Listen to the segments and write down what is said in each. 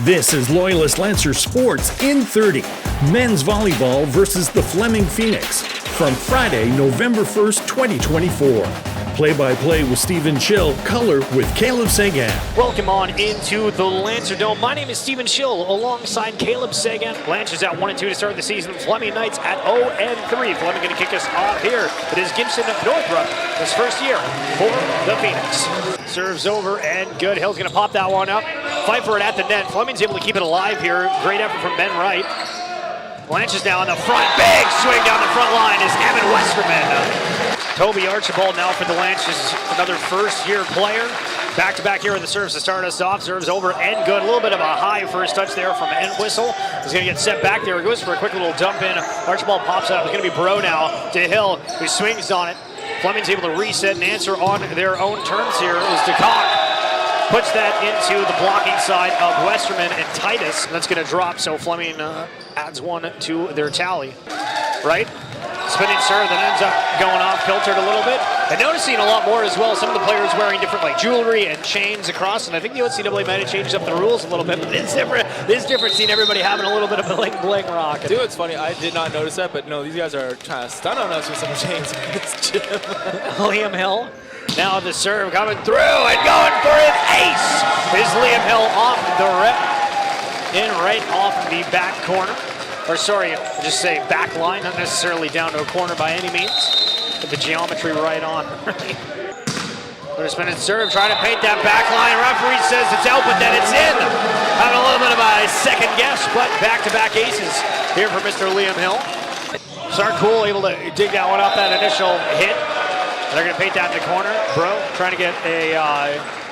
This is Loyalist Lancer Sports in 30. Men's volleyball versus the Fleming Phoenix from Friday, November 1st, 2024. Play-by-play with Stephen Schill, color with Caleb Sagan. Welcome on into the Lancer Dome. My name is Stephen Schill alongside Caleb Sagan. Lancers at 1-2 to start the season. Fleming Knights at 0-3. Fleming going to kick us off here. It is Gibson Northrup, his first year for the Phoenix. Serves over and good. Hill's going to pop that one up. Fight for it at the net. Fleming's able to keep it alive here. Great effort from Ben Wright. Lancers now on the front. Big swing down the front line is Evan Westerman. Toby Archibald now for the Lancers, another first-year player. Back-to-back here with the serves to start us off. Serves over and good. A little bit of a high first touch there from Entwistle. He's going to get set back there. He goes for a quick little dump in. Archibald pops it up. It's going to be Bro now to Hill, who swings on it. Fleming's able to reset and answer on their own terms here as DeCock puts that into the blocking side of Westerman and Titus. That's going to drop, so Fleming adds one to their tally. Right? Spinning serve that ends up going off kiltered a little bit. And noticing a lot more as well, some of the players wearing different like jewelry and chains across, and I think the OCAA might have changed up the rules a little bit, but it's different. It's different seeing everybody having a little bit of a bling rock. Dude, it's funny, I did not notice that, but no, these guys are trying to stun on us with some chains. Liam Hill, now the serve coming through and going for an ace is Liam Hill off the rip, in right off the back corner. Or sorry, just say back line, not necessarily down to a corner by any means, but the geometry right on. Going to spin and serve, trying to paint that back line. Referee says it's out, but then it's in. Having a little bit of a second guess, but back-to-back aces here for Mr. Liam Hill. Sarkool able to dig that one off that initial hit. They're going to paint that in the corner. Bro trying to get a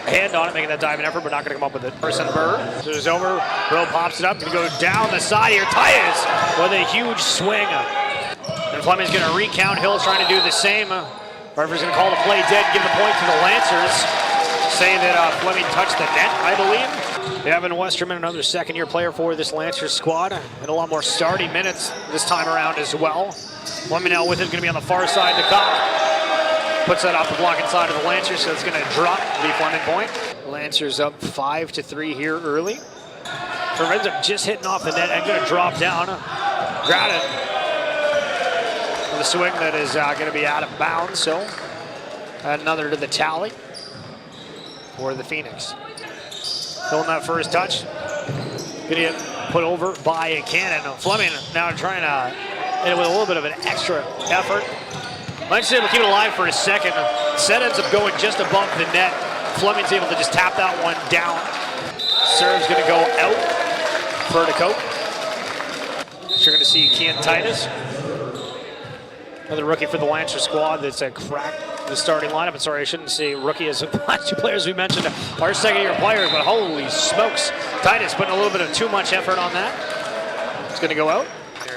hand on it, making that diving effort, but not going to come up with it. Person Burr. So it's over. Bro pops it up. Going to go down the side here. Titus with a huge swing. And Fleming's going to recount. Hill's trying to do the same. Referee's going to call the play dead, give the point to the Lancers, saying that Fleming touched the net, I believe. Evan Westerman, another second-year player for this Lancers squad, and a lot more starting minutes this time around as well. Fleming now with it, going to be on the far side to Cock. Puts that off the blocking side of the Lancers, so it's going to drop the Fleming point. Lancers up 5-3 here early. Lorenzo just hitting off the net and going to drop down. Grounded with a swing that is going to be out of bounds, so add another to the tally for the Phoenix. Filling that first touch. Going to get put over by a cannon. Fleming now trying to hit it with a little bit of an extra effort. Lancers able to keep it alive for a second. Set ends up going just above the net. Fleming's able to just tap that one down. Serve's going to go out for DeCote. So you're going to see Kean Titus, another rookie for the Lancer squad that's cracked the starting lineup. And sorry, I shouldn't say rookie as the last two players we mentioned are second-year players, but holy smokes, Titus putting a little bit of too much effort on that. It's going to go out.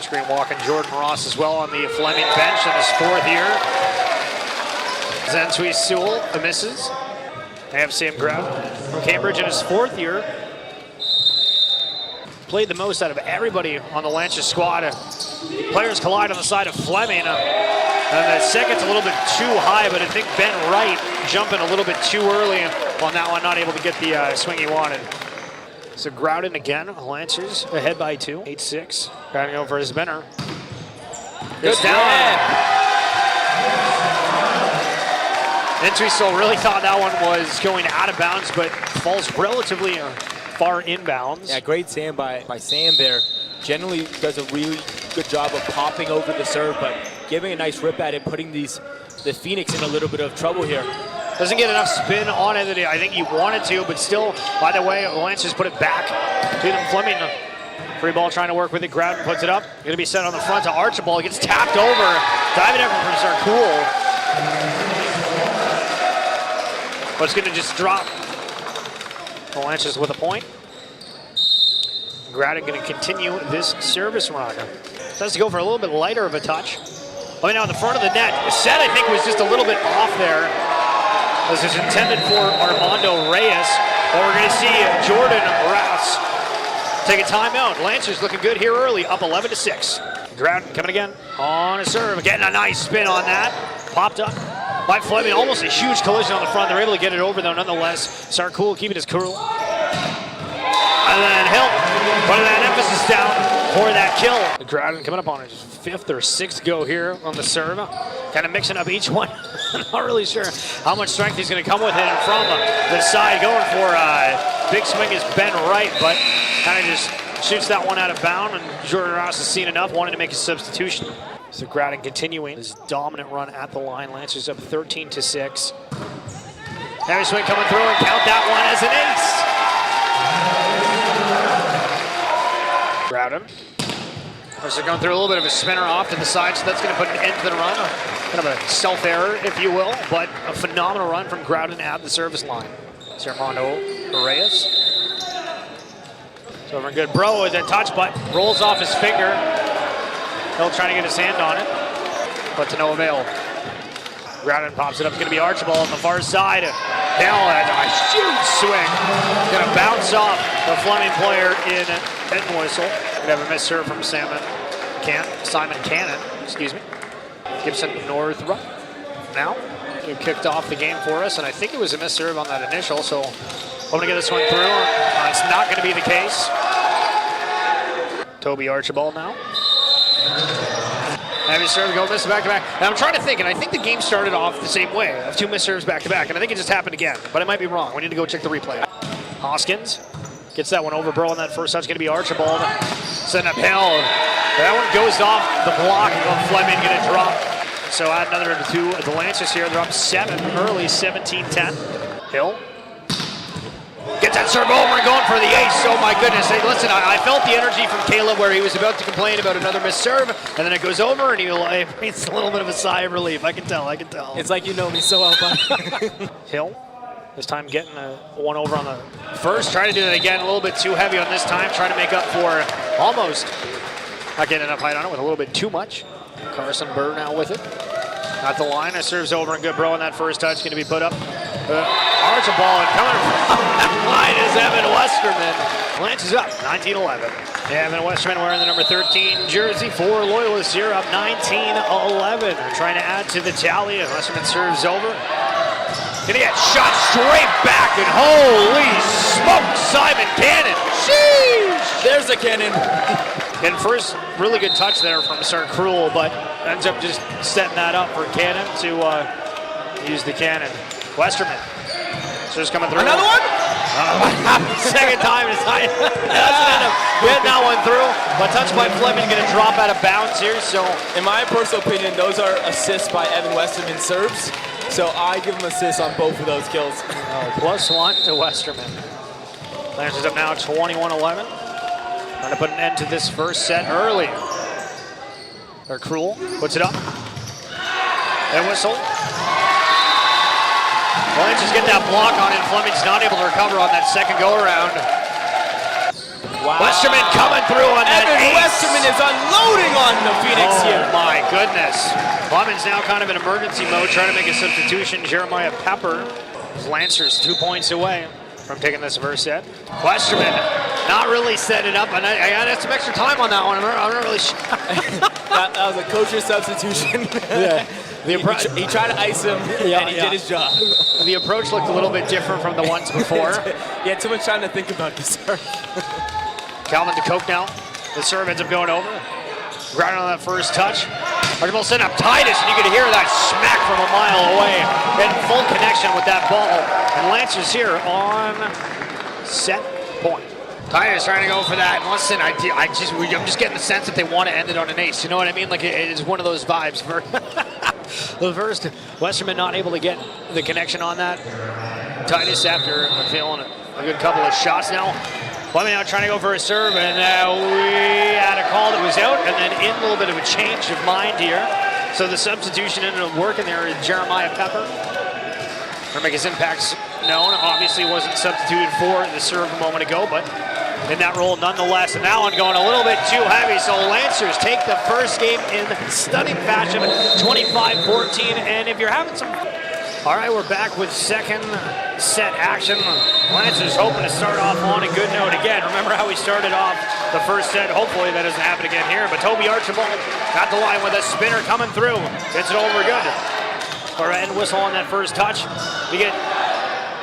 Screen walking Jordan Ross as well on the Fleming bench in his fourth year. Zensui Sewell misses. They have Sam Grab from Cambridge in his fourth year. Played the most out of everybody on the Lancers squad. Players collide on the side of Fleming. And the second's a little bit too high, but I think Ben Wright jumping a little bit too early on that one, not able to get the swing he wanted. So Groudon again, Lancers ahead by 2, 8-6. Groudon over his spinner. Good down. Entwistle really thought that one was going out of bounds, but falls relatively far inbounds. Yeah, great sand by Sam there. Generally does a really good job of popping over the serve, but giving a nice rip at it, putting the Phoenix in a little bit of trouble here. Doesn't get enough spin on it that I think he wanted to, but still, by the way, the Lancers put it back to them. Fleming, free ball trying to work with it. Groudon puts it up. Going to be set on the front to Archibald. It gets tapped over. Diving effort from Sarkool. But it's going to just drop. The Lancers with a point. Groudon going to continue this service run. Tries to go for a little bit lighter of a touch. Now in the front of the net. The set, I think, was just a little bit off there. This is intended for Armando Reyes, but we're going to see Jordan Rouse take a timeout. Lancers looking good here early, up 11-6. Groudon coming again on a serve, getting a nice spin on that. Popped up by Fleming, almost a huge collision on the front. They're able to get it over though nonetheless. Sarkool keeping his cool. And then Hill Putting that emphasis down for that kill. Groudon coming up on his 5th or 6th go here on the serve. Kind of mixing up each one. Not really sure how much strength he's going to come with it from the side. Going for big swing is Ben Wright, but kind of just shoots that one out of bounds. And Jordan Ross has seen enough, wanted to make a substitution. So Groudon continuing his dominant run at the line. Lancers up 13-6. Heavy swing coming through, and count that one as an ace. Groudon. They're going through a little bit of a spinner off to the side, so that's going to put an end to the run. Kind of a self-error, if you will, but a phenomenal run from Groudon at the service line. It's Armando Reyes. So over in good bro with a touch, but rolls off his finger. He'll try to get his hand on it, but to no avail. Groudon pops it up. It's going to be Archibald on the far side. Hill has a huge swing. Going to bounce off the Fleming player in Whistle. We have a missed serve from Simon Cannon. Excuse me. Gibson Northrup now, who kicked off the game for us, and I think it was a missed serve on that initial. So hoping to get this one through. It's not going to be the case. Toby Archibald now. Heavy serve, go miss back-to-back. And I'm trying to think, and I think the game started off the same way, of 2 missed serves back-to-back, and I think it just happened again, but I might be wrong. We need to go check the replay. Hoskins gets that one over Bro on that first touch. Going to be Archibald. Send up Hill. That one goes off the block of Fleming, going to drop. So add another 2 at the Lancers here. They're up 7 early, 17-10. Hill. Gets that serve over and going for the ace. Oh my goodness. Hey, listen, I felt the energy from Caleb where he was about to complain about another missed serve, and then it goes over and he breathes a little bit of a sigh of relief. I can tell. It's like you know me so well, bud. Hill, this time getting one over on the first. Trying to do it again, a little bit too heavy on this time. Trying to make up for almost not getting enough height on it with a little bit too much. Carson Burr now with it. At the line, it serves over and good bro on that first touch. Going to be put up. Archibald, and coming from that line is Evan Westerman. Lances up, 19-11. Evan Westerman wearing the number 13 jersey for Loyalist here, up 19-11. They're trying to add to the tally, and Westerman serves over. Gonna get shot straight back, and holy smoke, Simon Cannon. Sheesh! There's a cannon. And first, really good touch there from Sir Cruel, but ends up just setting that up for Cannon to use the cannon. Westerman. So just coming through. Another one? Second time tonight. Doesn't end up getting that one through. But touch by Fleming, going to drop out of bounds here. So, in my personal opinion, those are assists by Evan Westerman serves. So I give him assists on both of those kills. +1 to Westerman. Lancers up now 21-11. Trying to put an end to this first set early. Or Cruel puts it up. And whistle. Lancers get that block on it. Fleming's not able to recover on that second go-around. Wow. Westerman coming through on that Evan ace. Westerman is unloading on the Phoenix here. My goodness. Fleming's now kind of in emergency mode, trying to make a substitution. Jeremiah Pepper. Lancers 2 points away from taking this first set. Westerman not really set it up, and I had some extra time on that one. I'm not really sure. that was a coach's substitution. Yeah. He tried to ice him, and he did his job. The approach looked a little bit different from the ones before. He had too much time to think about this. Calvin DeCoke now. The serve ends up going over. Grounded on that first touch. Archibald sent up Titus, and you could hear that smack from a mile away. Getting full connection with that ball. And Lancers here on set point. Titus trying to go for that. And listen, I'm just getting the sense that they want to end it on an ace. You know what I mean? Like it's one of those vibes. The first, Westerman not able to get the connection on that. Titus after feeling a good couple of shots now. Fleming now trying to go for a serve, and we had a call that was out, and then in a little bit of a change of mind here. So the substitution ended up working there is Jeremiah Pepper. To make his impacts known. Obviously wasn't substituted for the serve a moment ago, but in that role nonetheless. And that one going a little bit too heavy, so Lancers take the first game in stunning fashion, 25-14. And if you're having some... All right, we're back with second set action. Lancers hoping to start off on a good note again. Remember how we started off the first set? Hopefully that doesn't happen again here. But Toby Archibald got the line with a spinner coming through. Gets it over good. All right, and whistle on that first touch. We get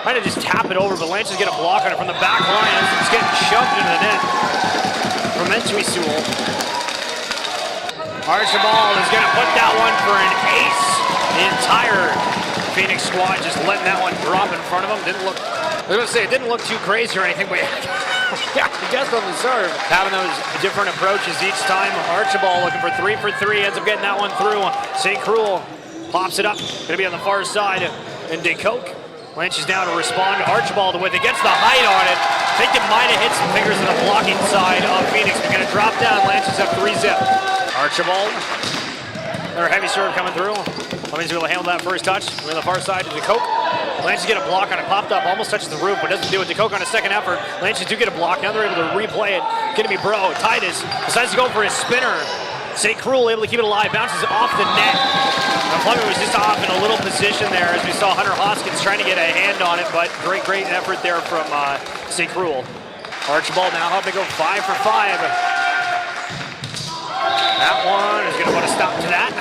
trying to just tap it over, but Lancers get a block on it from the back line. It's getting shoved into the net. to Sewell. Archibald is going to put that one for an ace. The entire Phoenix squad just letting that one drop in front of them. Didn't look, I was going to say, it didn't look too crazy or anything, but yeah, just on the serve. Having those different approaches each time. Archibald looking for 3 for 3, ends up getting that one through. St. Cruel pops it up, going to be on the far side. And DeCoke, Lynch is down to respond. Archibald with it, gets the height on it. I think it might have hit some fingers on the blocking side of Phoenix. They're going to drop down. Lynch is up 3-zip. Archibald, another heavy serve coming through. Fleming's able to handle that first touch. We're on the far side to DeCoke. Lynch get a block on it, popped up, almost touches the roof, but doesn't do it. DeCoke on a second effort. Lynch do get a block. Now they're able to replay it. Going to be Bro. Titus decides to go for his spinner. St. Cruel able to keep it alive, bounces off the net. Now Fleming was just off in a little position there as we saw Hunter Hoskins trying to get a hand on it, but great effort there from St. Cruel. Archibald now having to go 5 for 5. That one is going to put a stop to that.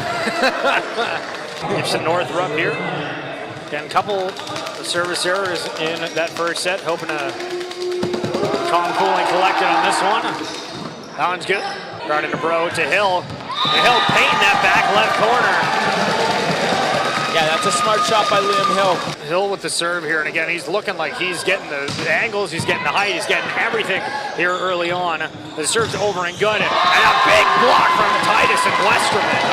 Gibson Northrup here. Again, a couple of service errors in that first set. Hoping to calm, cool, and collected on this one. That one's good. Guarding to Bro to Hill. And Hill painting that back left corner. Yeah, that's a smart shot by Liam Hill. Hill with the serve here, and again, he's looking like he's getting the angles, he's getting the height, he's getting everything here early on. The serve's over and good, and a big block from Titus and Westerman.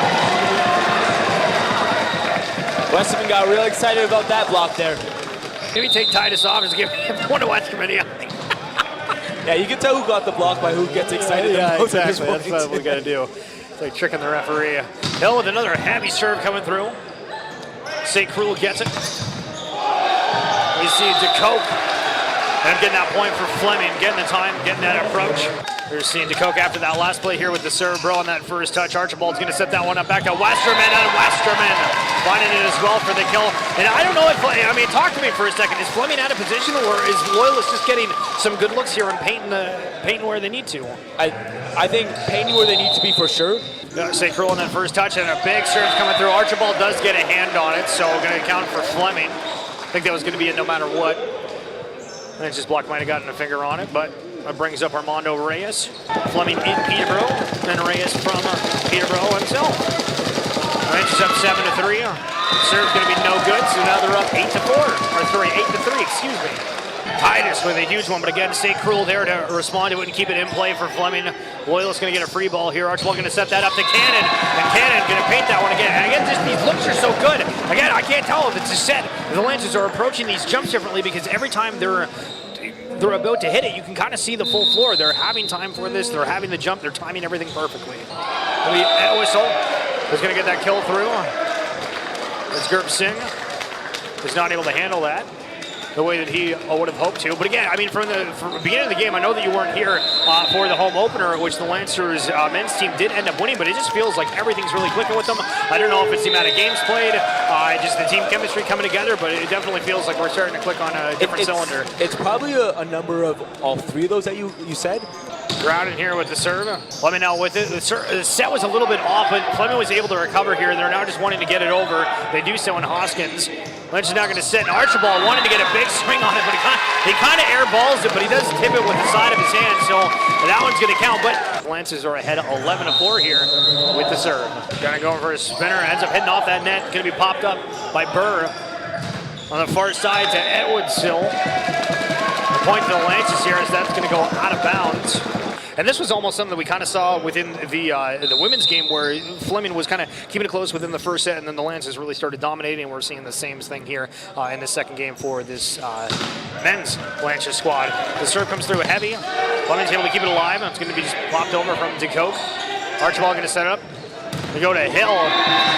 Westerman got real excited about that block there. Maybe take Titus off and give him one to Westerman. Yeah, you can tell who got the block by who gets excited. Yeah, exactly. That's what we got to do. It's like tricking the referee. Hill with another heavy serve coming through. St. Cruel gets it. We see DeCoke. And getting that point for Fleming, getting the time, getting that approach. We're seeing DeCoke after that last play here with the serve, Bro, on that first touch. Archibald's going to set that one up back to Westerman, and Westerman finding it as well for the kill. And I don't know if, I mean, talk to me for a second. Is Fleming out of position, or is Loyalist just getting some good looks here and painting where they need to? I think painting where they need to be for sure. St. Cruel on that first touch, and a big serve coming through. Archibald does get a hand on it, so going to count for Fleming. I think that was going to be it no matter what. And just block might have gotten a finger on it, but that brings up Armando Reyes. Fleming in Peterborough, and Reyes from Peterborough himself. Lynch is up 7-3. Serve's going to be no good, so now they're up 8-4, or 8-3, excuse me. Titus with a huge one, but again, St. Cruel there to respond to it and keep it in play for Fleming. Loyalist going to get a free ball here. Archibald going to set that up to Cannon, and Cannon going to paint that one again. And again, just these looks are so good. Again, I can't tell if it's a set. The Lancers are approaching these jumps differently because every time they're about to hit it, you can kind of see the full floor. They're having time for this. They're having the jump. They're timing everything perfectly. Whistle is going to get that kill through. As Gurp Singh is not able to handle that the way that he would have hoped to. But again, I mean, from the beginning of the game, I know that you weren't here for the home opener, which the Lancers men's team did end up winning, but it just feels like everything's really clicking with them. I don't know if it's the amount of games played, just the team chemistry coming together, but it definitely feels like we're starting to click on a different cylinder. It's probably a number of all three of those that you said. Grounded here with the serve. Fleming now with it. The set was a little bit off, but Fleming was able to recover here. They're now just wanting to get it over. They do so in Hoskins. Lynch is now going to sit, and Archibald wanted to get a big swing on it, but he kind of airballs it, but he does tip it with the side of his hand, so that one's going to count. But Lancers are ahead 11-4 here with the serve. Going to go for a spinner, ends up hitting off that net. Going to be popped up by Burr on the far side to Edwardsill. The point to the Lancers here is that's going to go out of bounds. And this was almost something that we kind of saw within the women's game, where Fleming was kind of keeping it close within the first set, and then the Lancers really started dominating, and we're seeing the same thing here in the second game for this men's Lancers squad. The serve comes through heavy. Fleming's able to keep it alive, and it's going to be just popped over from DeCoke. Archibald going to set it up. We go to Hill.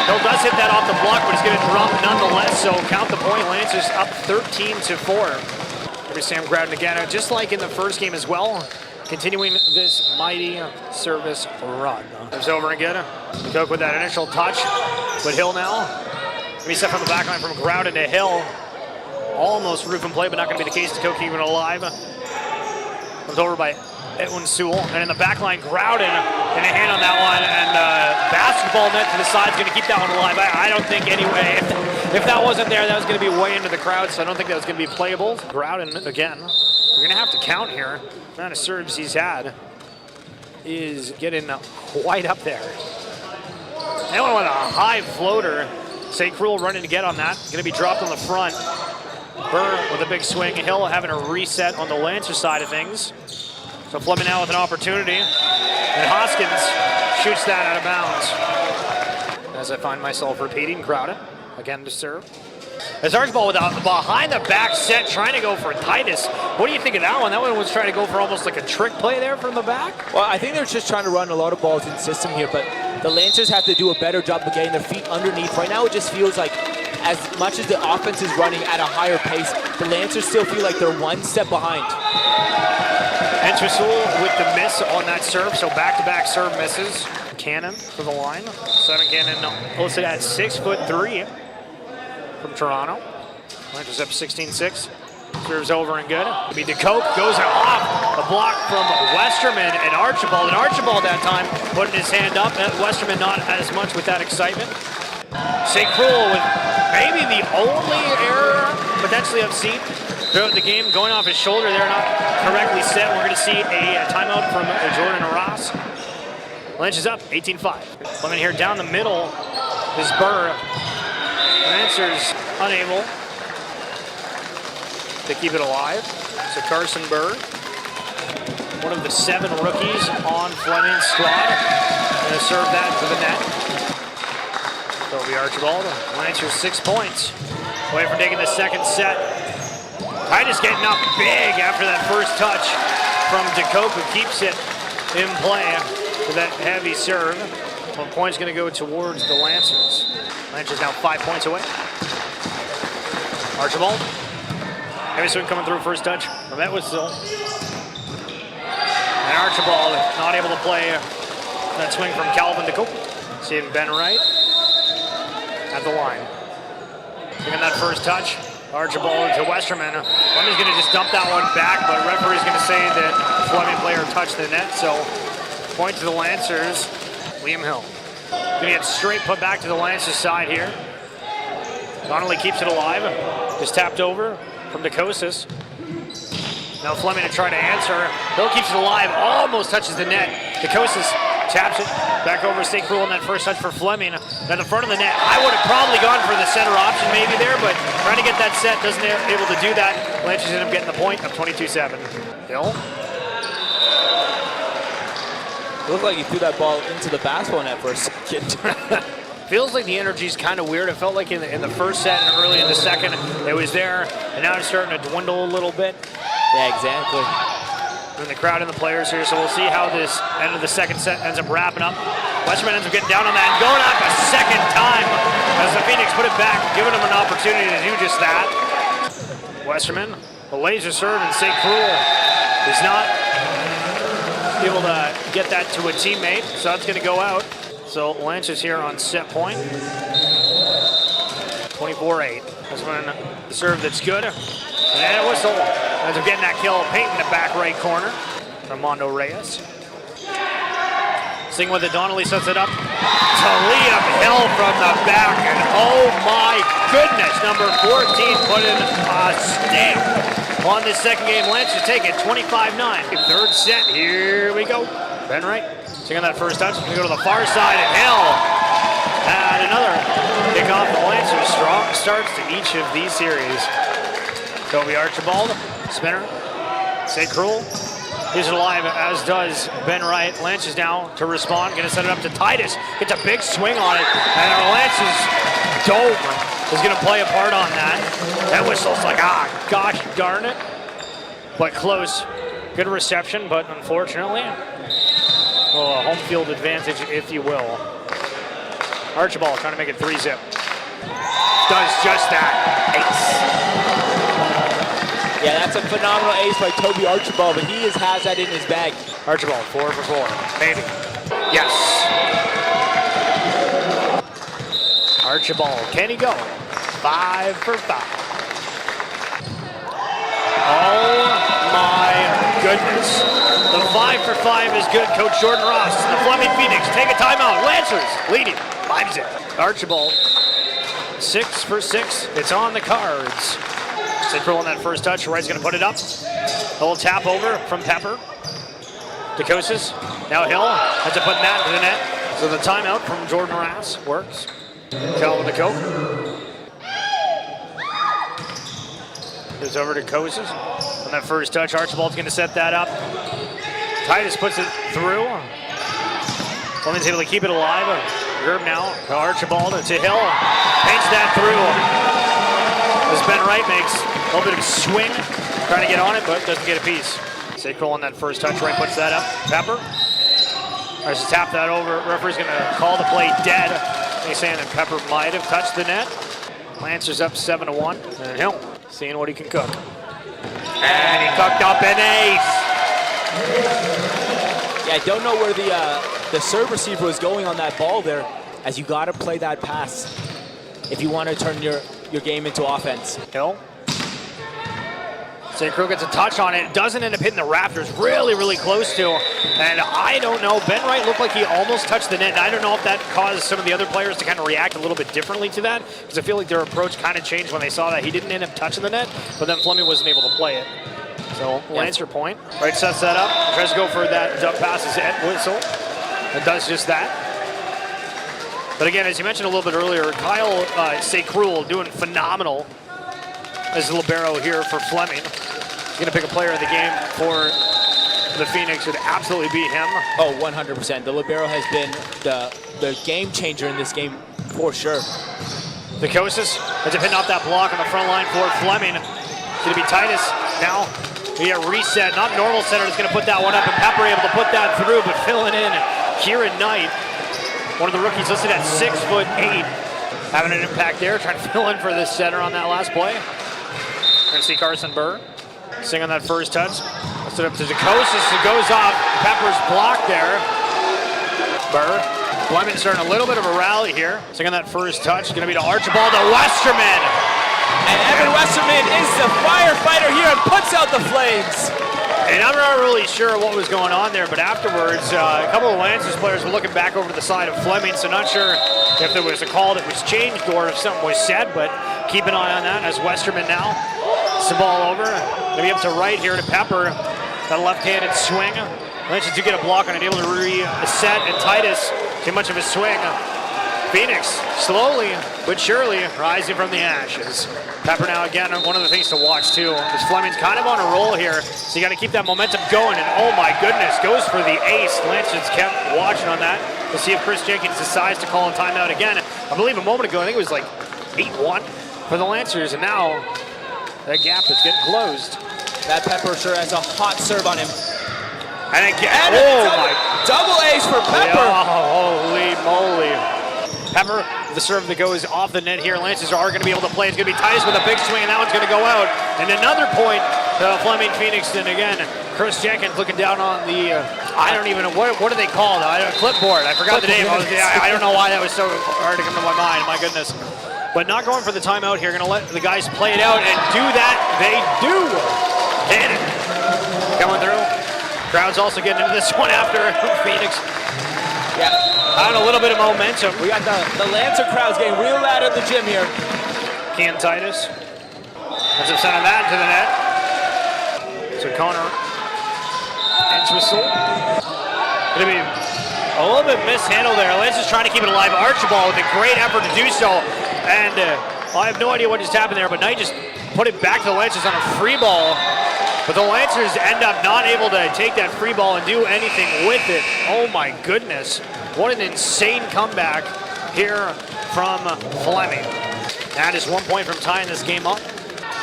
Hill does hit that off the block, but it's going to drop nonetheless, so count the point. Lancers up 13-4. Here's Sam grabbing again, just like in the first game as well. Continuing this mighty service run. It's over again. DeCoke with that initial touch, but Hill now. Reset from the back line from Groudon to Hill. Almost roof and play, but not going to be the case. DeCoke keeping it alive. Comes over by Edwin Sewell. And in the back line, Groudon in a hand on that one. And basketball net to the side is going to keep that one alive. I don't think anyway. If that wasn't there, that was going to be way into the crowd, so I don't think that was going to be playable. Groudon again. We're going to have to count here. The amount of serves he's had is getting quite up there. That one with a high floater. St. Cruel running to get on that. Going to be dropped on the front. Burr with a big swing. Hill having a reset on the Lancer side of things. So Fleming now with an opportunity. And Hoskins shoots that out of bounds. As I find myself repeating, Crowden again to serve. As Archibald with a behind the back set trying to go for Titus. What do you think of that one? That one was trying to go for almost like a trick play there from the back. Well, I think they're just trying to run a lot of balls in system here, but the Lancers have to do a better job of getting their feet underneath. Right now it just feels like as much as the offense is running at a higher pace, the Lancers still feel like they're one step behind. Entwistle with the miss on that serve, so back-to-back serve misses. Cannon for the line. Simon Cannon listed at 6'3" from Toronto. Lancers up 16-6. Serves over and good. It'll be DeCoke, goes off. A block from Westerman and Archibald. And Archibald that time putting his hand up. Westerman not as much with that excitement. St. Cruel with maybe the only error potentially I've seen throughout the game, going off his shoulder there, not correctly set. We're going to see a timeout from Jordan Ross. Lynch is up, 18-5. Fleming here down the middle is Burr. Lancers unable to keep it alive. So Carson Burr, one of the 7 rookies on Fleming's squad, going to serve that to the net. Toby Archibald, Lancers 6 points away from taking the second set. Titus getting up big after that first touch from DeCope, who keeps it in play with that heavy serve. 1 point's going to go towards the Lancers. Lancers now 5 points away. Archibald. Heavy swing coming through, first touch from Entwistle. And Archibald not able to play that swing from Calvin DeCope. Seeing Ben Wright at the line. Taking that first touch. Archibald to Westerman. Fleming's going to just dump that one back, but referee's going to say that Fleming player touched the net, so point to the Lancers. Liam Hill. Going to get straight put back to the Lancers side here. Donnelly keeps it alive. Just tapped over from DeCosis. Now Fleming to try to answer. Hill keeps it alive, almost touches the net. DeCosis taps it back over St. Cruel in that first touch for Fleming. At the front of the net, I would have probably gone for the center option maybe there, but trying to get that set, doesn't able to do that. Lancers end up getting the point of 22-7. Hill. It looked like he threw that ball into the basketball net for a second. Feels like the energy's kind of weird. It felt like in the first set and early in the second, it was there, and now it's starting to dwindle a little bit. Yeah, exactly. And the crowd and the players here, so we'll see how this end of the second set ends up wrapping up. Westerman ends up getting down on that and going up a second time as the Phoenix put it back, giving him an opportunity to do just that. Westerman, the laser serve, and St. Cruel is not able to get that to a teammate, so that's going to go out. So Lancers here on set point. 24-8. That's when the serve that's good. And a whistle. Ends up getting that kill. Payton in the back right corner from Mondo Reyes. Sing with it. Donnelly sets it up to Liam Hill from the back. And oh my goodness, number 14 put in a stamp on this second game. Lancers take it 25-9. Third set. Here we go. Ben Wright. Taking that first touch, going to go to the far side, and Hill and another kickoff. The Lancers strong starts to each of these series. Toby Archibald, spinner. St. Cruel, he's alive, as does Ben Wright. Lancers now to respond, going to set it up to Titus. Gets a big swing on it, and our Lancers dome is going to play a part on that. That whistle's like, gosh darn it. But close. Good reception, but unfortunately, well, a home field advantage, if you will. Archibald trying to make it 3-zip. Does just that. Ace. Yeah, that's a phenomenal ace by Toby Archibald, but he has that in his bag. Archibald, 4 for 4. Maybe. Yes. Archibald, can he go? 5 for 5. Oh my goodness. The 5 for 5 is good. Coach Jordan Ross and the Fleming Phoenix take a timeout. Lancers leading 5-0. Archibald, 6 for 6. It's on the cards. St. Cruel on that first touch. Wright's going to put it up. A little tap over from Pepper. DeCosis, now Hill, has to put that into the net. So the timeout from Jordan Rass works. Cal with the Coke. Goes over to Cosis. On that first touch, Archibald's going to set that up. Titus puts it through. Fleming's able to keep it alive. Gerb now to Archibald to Hill. Paints that through. As Ben Wright makes a little bit of swing, trying to get on it, but doesn't get a piece. Sacral on that first touch, Wright puts that up. Pepper tries to tap that over. Referee's going to call the play dead. He's saying that Pepper might have touched the net. Lancers up 7-1. And Hill seeing what he can cook. And he cooked up an ace. Yeah, I don't know where the serve receiver was going on that ball there, as you got to play that pass if you want to turn your game into offense. Hill. St. Croix gets a touch on it. Doesn't end up hitting the Raptors. Really, really close to. And I don't know. Ben Wright looked like he almost touched the net. And I don't know if that caused some of the other players to kind of react a little bit differently to that, because I feel like their approach kind of changed when they saw that. He didn't end up touching the net, but then Fleming wasn't able to play it. So, Lancer point. Wright sets that up. Tries to go for that dump pass at Whistle. And does just that. But again, as you mentioned a little bit earlier, Kyle Secrul doing phenomenal as libero here for Fleming. He's going to pick a player of the game for the Phoenix who would absolutely beat him. Oh, 100%. The libero has been the game changer in this game for sure. DeCosis has to pin off that block on the front line for Fleming. It's going to be Titus now. He a reset, not normal center, is going to put that one up, and Pepper able to put that through, but filling in Kieran Knight, one of the rookies listed at 6'8", having an impact there, trying to fill in for this center on that last play. We're going to see Carson Burr sing on that first touch. Let's it up to DeCosis. It goes off. Pepper's blocked there. Burr. Fleming starting a little bit of a rally here. Sing on that first touch. Going to be to Archibald to Westerman. And Evan Westerman is the firefighter here and puts out the flames. And I'm not really sure what was going on there, but afterwards, a couple of Lancers players were looking back over to the side of Fleming, so not sure if there was a call that was changed or if something was said, but keep an eye on that as Westerman now. It's the ball over. Maybe up to right here to Pepper. Got a left-handed swing. Lancers do get a block on it, able to reset, and Titus, too much of a swing. Phoenix, slowly but surely, rising from the ashes. Pepper now again, one of the things to watch too, is Fleming's kind of on a roll here, so you got to keep that momentum going, and oh my goodness, goes for the ace. Lancers kept watching on that to see if Chris Jenkins decides to call a timeout again. I believe a moment ago, I think it was like 8-1 for the Lancers, and now that gap is getting closed. That Pepper sure has a hot serve on him. And again, double ace for Pepper. Yeah, holy moly. Pepper, the serve that goes off the net here. Lancers are going to be able to play. It's going to be Titus with a big swing, and that one's going to go out. And another point to Fleming Phoenix. And again, Chris Jenkins looking down on the, I don't even know, what do they call it? Clipboard. I forgot the name. I don't know why that was so hard to come to my mind. My goodness. But not going for the timeout here. Going to let the guys play it out, and do that. They do. Hit it. Coming through. Crowd's also getting into this one after Phoenix. Yeah. On a little bit of momentum. We got the Lancer crowds getting real loud at the gym here. Kean Titus ends up sending that into the net. So Connor Entwistle. Gonna be a little bit mishandled there. Lancers trying to keep it alive. Archibald with a great effort to do so. And I have no idea what just happened there, but Knight just put it back to the Lancers on a free ball. But the Lancers end up not able to take that free ball and do anything with it. Oh my goodness. What an insane comeback here from Fleming. That is 1 point from tying this game up.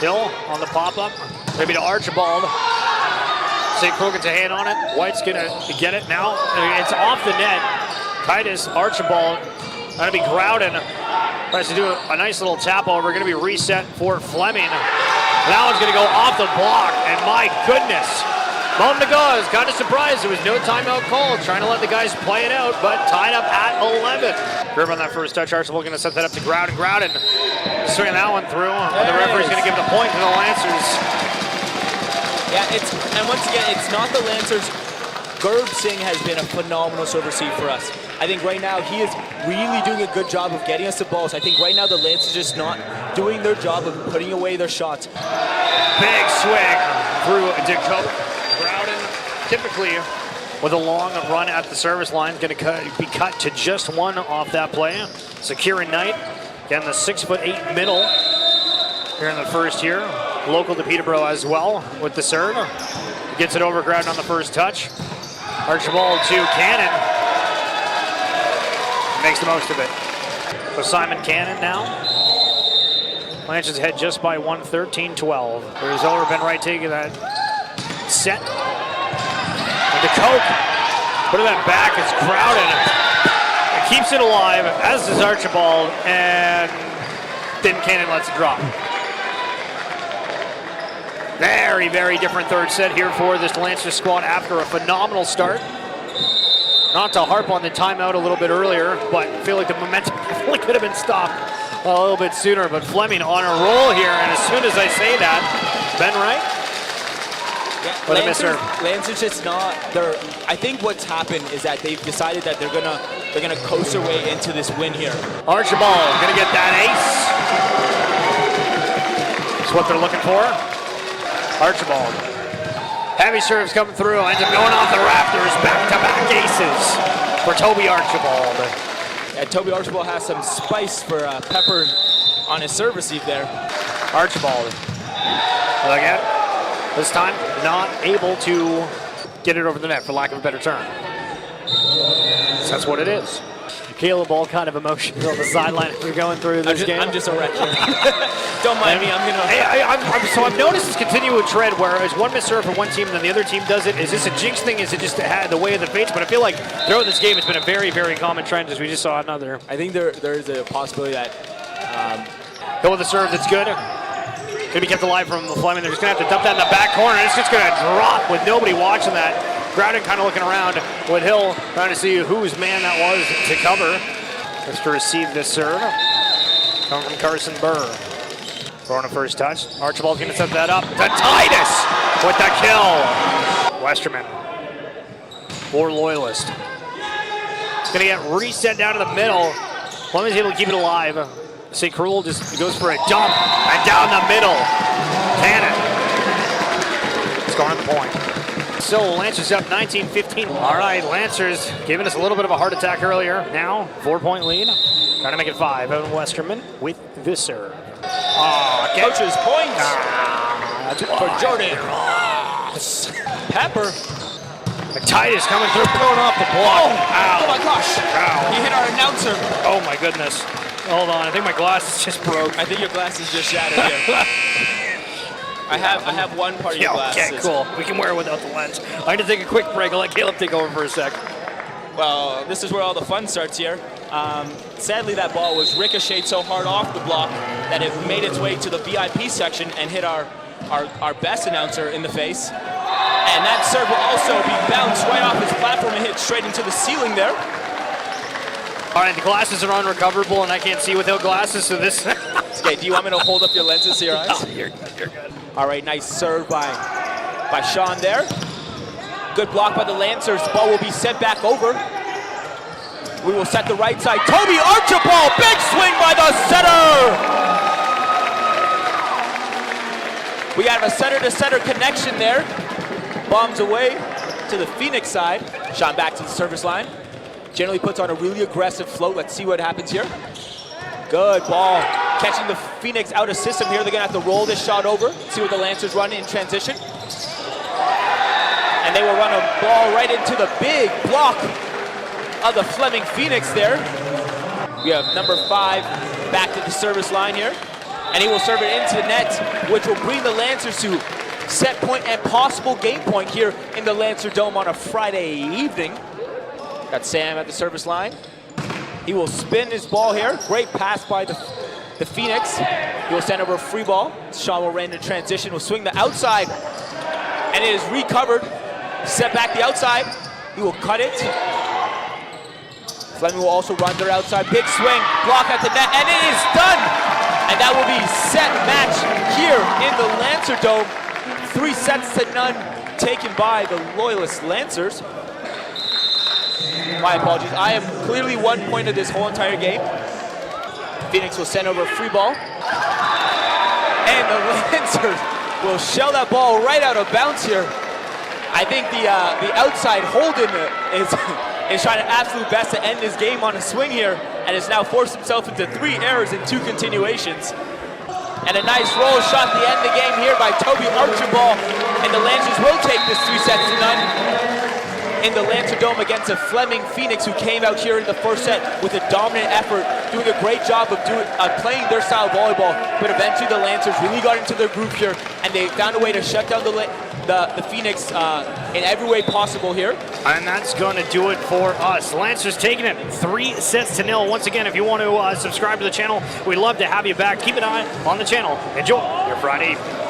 Hill on the pop-up. Maybe to Archibald. St. Croix gets a hand on it. White's gonna get it now. It's off the net. Titus, Archibald, gonna be Groudon. Tries to do a nice little tap over. Gonna be reset for Fleming. That one's gonna go off the block, and my goodness. Moment ago, I was kind of surprised there was no timeout call, trying to let the guys play it out, but tied up at 11. Grip on that first touch. Archibald gonna set that up to Groudon. Groudon swinging that one through, but the referee's gonna give the point to the Lancers. Yeah, and once again, it's not the Lancers. Gerb Singh has been a phenomenal serve receive for us. I think right now he is really doing a good job of getting us the balls. I think right now the Lancers are just not doing their job of putting away their shots. Big swing through Dakota. Groudon typically with a long run at the service line. Going to be cut to just one off that play. Securing Knight. Again, the 6'8" middle here in the first year. Local to Peterborough as well with the serve. Gets it over ground on the first touch. Archibald to Cannon. Makes the most of it. So Simon Cannon now. Lanciers ahead just by 1, 13-12. There's Overben right taking that set. And the Coke. Put that back, it's crowded. It keeps it alive, as does Archibald, and then Cannon lets it drop. Very, very different third set here for this Lancers squad after a phenomenal start. Not to harp on the timeout a little bit earlier, but I feel like the momentum definitely could have been stopped a little bit sooner. But Fleming on a roll here, and as soon as I say that, Ben Wright. Yeah, Lancers just not. I think what's happened is that they've decided that they're gonna coast their way into this win here. Archibald gonna get that ace. That's what they're looking for. Archibald. Heavy serves coming through, ends up going off the rafters, back-to-back aces for Toby Archibald. Yeah, Toby Archibald has some spice for pepper on his serve receive there. Archibald, look at it. This time, not able to get it over the net, for lack of a better term. So that's what it is. Caleb, all kind of emotions on the sideline as we're going through this game. I'm just a wreck here. Don't mind me, I'm gonna... So I've noticed this continual trend where it's one missed serve for one team and then the other team does it. Is this a jinx thing? Is it just the way of the fates? But I feel like throughout this game, it's been a very, very common trend, as we just saw another. I think there is a possibility that... Go with the serve that's good. Going to be kept alive from Fleming. They're just going to have to dump that in the back corner. It's just going to drop with nobody watching that. Groudon kind of looking around with Hill, trying to see whose man that was to cover. Just to receive this serve. Coming from Carson Burr. Throwing a first touch. Archibald's going to set that up to Titus with the kill. Westerman for Loyalist. It's going to get reset down to the middle. Fleming's able to keep it alive. St. Cruel just goes for a dump and down the middle. Cannon. Scoring the point. So Lancers up 19-15. All right, Lancers giving us a little bit of a heart attack earlier. Now, 4-point lead. Trying to make it 5. Evan Westerman with this serve. Coach's point for Jordan. Pepper. Titus coming through, throwing off the block. Oh my gosh. Ow. He hit our announcer. Oh my goodness. Hold on, I think my glasses just broke. I think your glasses just shattered here. I have one part of your glasses. Okay, cool. We can wear it without the lens. I'm going to take a quick break. I'll let Caleb take over for a sec. Well, this is where all the fun starts here. Sadly, that ball was ricocheted so hard off the block that it made its way to the VIP section and hit our best announcer in the face. And that serve will also be bounced right off his platform and hit straight into the ceiling there. All right, the glasses are unrecoverable, and I can't see without glasses, so this... Okay, do you want me to hold up your lenses to your eyes? Oh, you're good, you're good. All right, nice serve by Sean there. Good block by the Lancers. Ball will be sent back over. We will set the right side. Toby Archibald, big swing by the setter! We have a center-to-center connection there. Bombs away to the Phoenix side. Sean back to the service line. Generally puts on a really aggressive float. Let's see what happens here. Good ball. Catching the Phoenix out of system here. They're going to have to roll this shot over. See what the Lancers run in transition. And they will run a ball right into the big block of the Fleming Phoenix there. We have number 5 back to the service line here. And he will serve it into the net, which will bring the Lancers to set point and possible game point here in the Lancer Dome on a Friday evening. Got Sam at the service line. He will spin his ball here. Great pass by the Phoenix. He will send over a free ball. Sean will run into transition, will swing the outside. And it is recovered. Set back the outside. He will cut it. Fleming will also run their outside. Big swing, block at the net, and it is done! And that will be set match here in the Lancer Dome. 3-0 taken by the Loyalist Lancers. My apologies. I am clearly 1 point of this whole entire game. Phoenix will send over a free ball. And the Lancers will shell that ball right out of bounds here. I think the outside Holden is trying to absolute best to end his game on a swing here, and has now forced himself into 3 errors in 2 continuations. And a nice roll shot at the end of the game here by Toby Archibald, and the Lancers will take this 3-0 in the Lancer Dome against a Fleming Phoenix who came out here in the first set with a dominant effort, doing a great job of playing their style of volleyball. But eventually the Lancers really got into their groove here, and they found a way to shut down the Phoenix in every way possible here. And that's going to do it for us. Lancers taking it 3-0. Once again, if you want to subscribe to the channel, we'd love to have you back. Keep an eye on the channel. Enjoy your Friday evening.